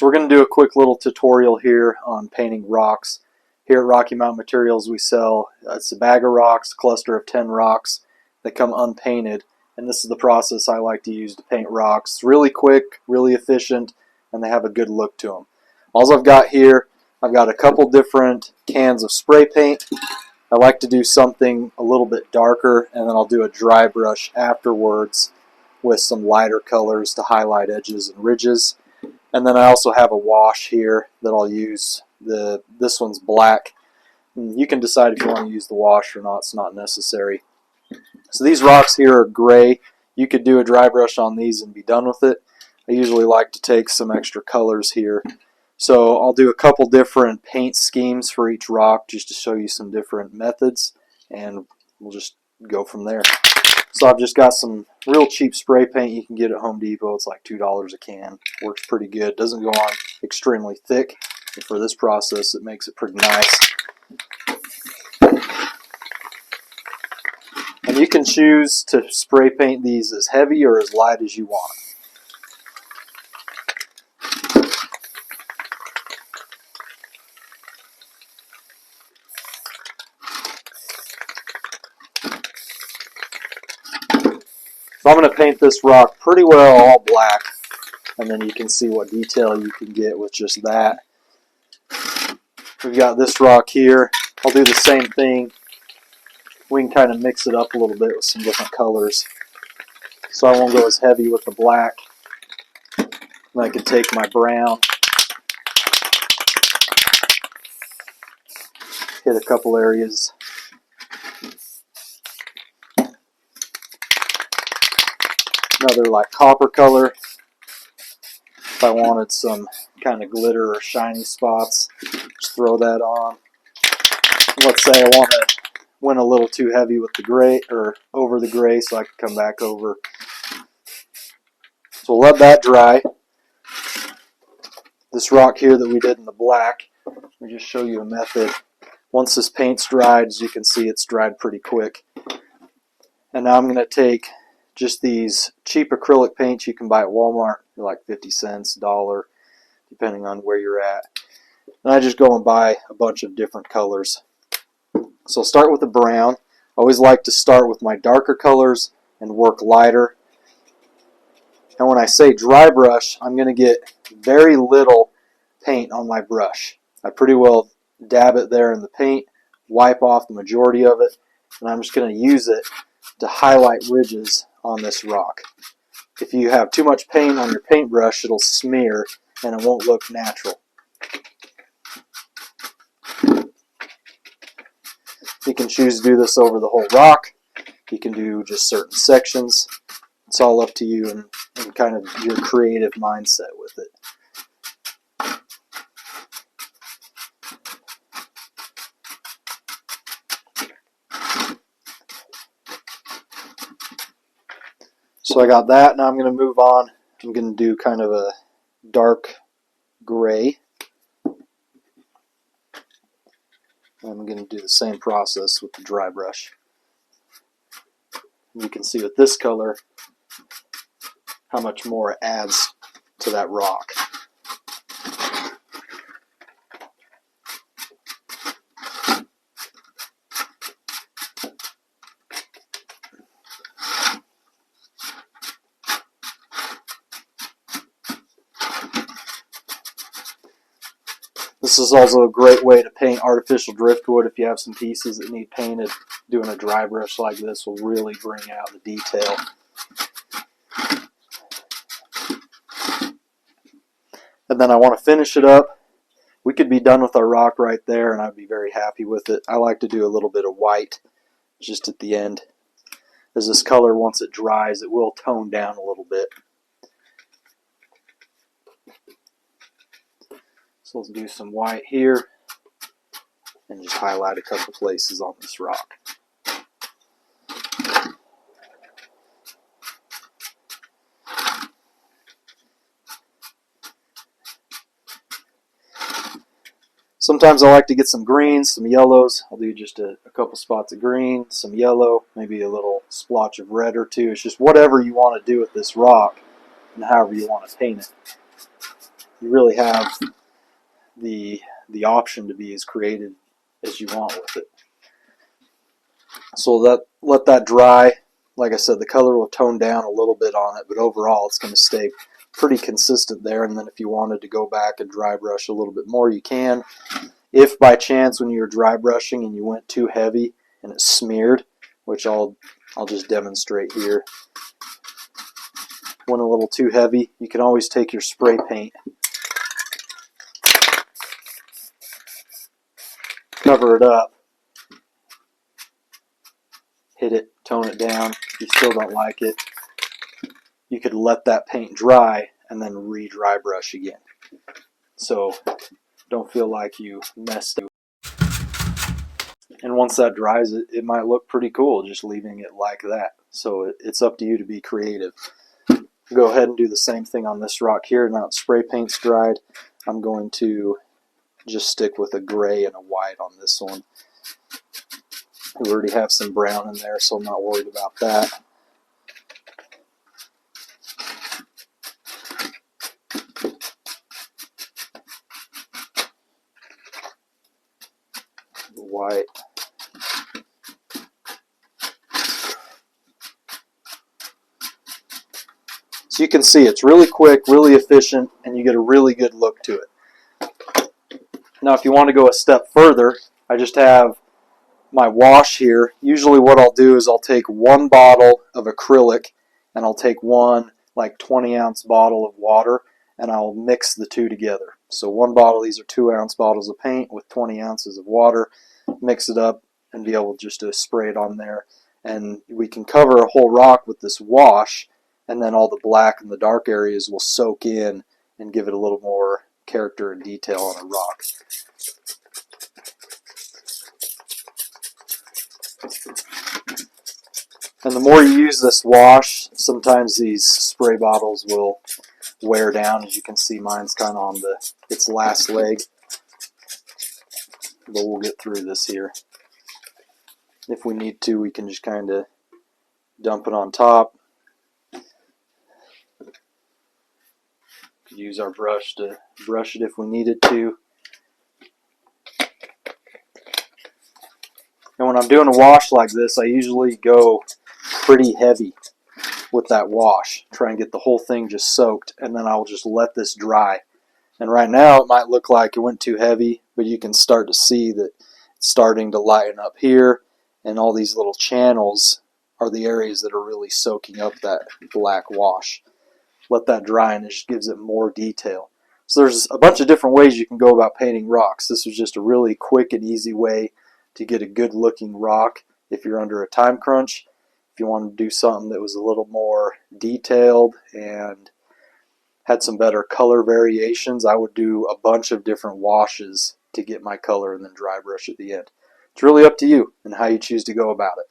So we're going to do a quick little tutorial here on painting rocks. Here at Rocky Mountain Materials we sell, it's a bag of rocks, a cluster of 10 rocks that come unpainted, and this is the process I like to use to paint rocks. It's really quick, really efficient, and they have a good look to them. All I've got here, I've got a couple different cans of spray paint. I like to do something a little bit darker, and then I'll do a dry brush afterwards with some lighter colors to highlight edges and ridges. And then I also have a wash here that I'll use. This one's black. You can decide if you want to use the wash or not. It's not necessary. So these rocks here are gray. You could do a dry brush on these and be done with it. I usually like to take some extra colors here. So I'll do a couple different paint schemes for each rock just to show you some different methods, and we'll just go from there. So I've just got some real cheap spray paint you can get at Home Depot. It's like $2 a can. Works pretty good. Doesn't go on extremely thick. And for this process, it makes it pretty nice. And you can choose to spray paint these as heavy or as light as you want. So I'm going to paint this rock pretty well all black, and then you can see what detail you can get with just that. We've got this rock here. I'll do the same thing. We can kind of mix it up a little bit with some different colors. So I won't go as heavy with the black. And I can take my brown, hit a couple areas. Another like copper color. If I wanted some kind of glitter or shiny spots, just throw that on. Let's say I went a little too heavy with the gray or over the gray, so I can come back over. So we'll let that dry. This rock here that we did in the black, let me just show you a method. Once this paint's dried, as you can see, it's dried pretty quick. And now I'm going to take just these cheap acrylic paints you can buy at Walmart. They're like 50 cents, $1, depending on where you're at. And I just go and buy a bunch of different colors. So I'll start with the brown. I always like to start with my darker colors and work lighter. And when I say dry brush, I'm going to get very little paint on my brush. I pretty well dab it there in the paint, wipe off the majority of it, and I'm just going to use it to highlight ridges on this rock. If you have too much paint on your paintbrush, it'll smear and it won't look natural. You can choose to do this over the whole rock. You can do just certain sections. It's all up to you and kind of your creative mindset with it. So I got that. Now I'm going to move on. I'm going to do kind of a dark gray. I'm going to do the same process with the dry brush. You can see with this color how much more it adds to that rock. This is also a great way to paint artificial driftwood if you have some pieces that need painted. Doing a dry brush like this will really bring out the detail. And then I want to finish it up. We could be done with our rock right there and I'd be very happy with it. I like to do a little bit of white just at the end. As this color, once it dries, it will tone down a little bit. So let's do some white here and just highlight a couple places on this rock. Sometimes I like to get some greens, some yellows. I'll do just a couple spots of green, some yellow, maybe a little splotch of red or two. It's just whatever you want to do with this rock and however you want to paint it. you really have the option to be as creative as you want with it. So let that dry. Like I said, the color will tone down a little bit on it, but overall it's going to stay pretty consistent there. And then if you wanted to go back and dry brush a little bit more, you can. If by chance when you're dry brushing and you went too heavy and it smeared, which I'll just demonstrate here, went a little too heavy, you can always take your spray paint, cover it up, hit it, tone it down. If you still don't like it, you could let that paint dry and then re-dry brush again. So don't feel like you messed up. And once that dries, it might look pretty cool just leaving it like that. So it's up to you to be creative. Go ahead and do the same thing on this rock here. Now that spray paint's dried, I'm going to just stick with a gray and a white on this one. We already have some brown in there, so I'm not worried about that. White. So you can see it's really quick, really efficient, and you get a really good look to it. Now if you want to go a step further, I just have my wash here. Usually what I'll do is I'll take one bottle of acrylic and I'll take one like 20-ounce bottle of water and I'll mix the two together. So one bottle, these are 2-ounce bottles of paint with 20 ounces of water, mix it up and be able just to spray it on there. And we can cover a whole rock with this wash, and then all the black and the dark areas will soak in and give it a little more character and detail on a rock. And the more you use this wash, sometimes these spray bottles will wear down. As you can see, mine's kind of on its last leg. But we'll get through this here. If we need to, we can just kind of dump it on top. Could use our brush to brush it if we needed to. And when I'm doing a wash like this, I usually go pretty heavy with that wash. Try and get the whole thing just soaked, and then I'll just let this dry. And right now it might look like it went too heavy, but you can start to see that it's starting to lighten up here, and all these little channels are the areas that are really soaking up that black wash. Let that dry and it just gives it more detail. So there's a bunch of different ways you can go about painting rocks. This was just a really quick and easy way to get a good looking rock if you're under a time crunch. If you want to do something that was a little more detailed and had some better color variations, I would do a bunch of different washes to get my color and then dry brush at the end. It's really up to you and how you choose to go about it.